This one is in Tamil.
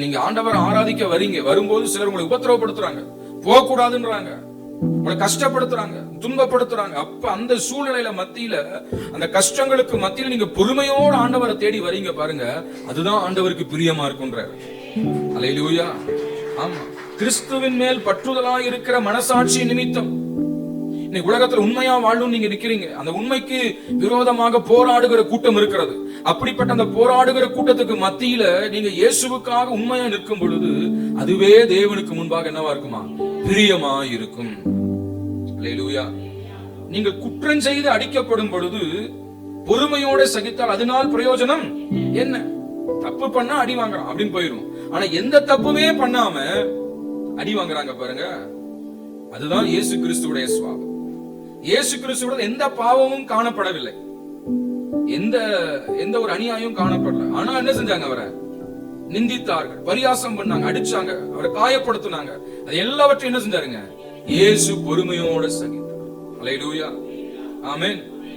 நீங்க ஆண்டவர் ஆராதிக்க வரீங்க, வரும்போது சிலர் உங்களை உபத்திரவப்படுத்துறாங்க, போக கூடாதுன்றாங்க, உங்களை கஷ்டப்படுத்துறாங்க, துன்பப்படுத்துறாங்க. அப்ப அந்த சூழ்நிலையில மத்தியில, அந்த கஷ்டங்களுக்கு மத்தியில நீங்க பொறுமையோடு ஆண்டவரை தேடி வரீங்க பாருங்க, அதுதான் ஆண்டவருக்கு பிரியமா இருக்குன்றார். அல்லேலூயா. ஆமா, கிறிஸ்துவின் மேல் பற்றுதலாய் இருக்கிற மனசாட்சி நிமித்தம் இன்னைக்கு உலகத்துல உண்மையா வாழும் நீங்க நிக்கிறீங்க. அந்த உண்மைக்கு விரோதமாக போராடுகிற கூட்டம் இருக்கிறது. அப்படிப்பட்ட அந்த போராடுகிற கூட்டத்துக்கு மத்தியில நீங்க இயேசுவுக்காக உண்மையா நிற்கும் பொழுது அதுவே தேவனுக்கு முன்பாக என்னவா இருக்குமா? பிரியமா இருக்கும். அல்லேலூயா. நீங்க குற்றம் செய்து அடிக்கப்படும் பொழுது பொறுமையோட சகித்தால் அதனால் பிரயோஜனம் என்ன? தப்பு பண்ணா அடி வாங்குறான் அப்படின்னு போயிடும். ஆனா எந்த தப்புமே பண்ணாம அடி வாங்குறாங்க பாருங்க, அதுதான் இயேசு கிறிஸ்துவுடைய சுபாவம். இயேசு கிறிஸ்துவோட எந்த பாவமும் காணப்படவில்லை, எந்த ஒரு அநியாயம் காணப்படல. ஆனா என்ன செஞ்சாங்க? அவரை நிந்தித்தார்கள், பரியாசம் பண்ணாங்க, அடிச்சாங்க, அவரை காயப்படுத்தினாங்க. அது எல்லாவற்றையும் என்ன செஞ்சாருங்க? இயேசு பொறுமையோட சகித்தார். அல்லேலூயா. ஆமென்.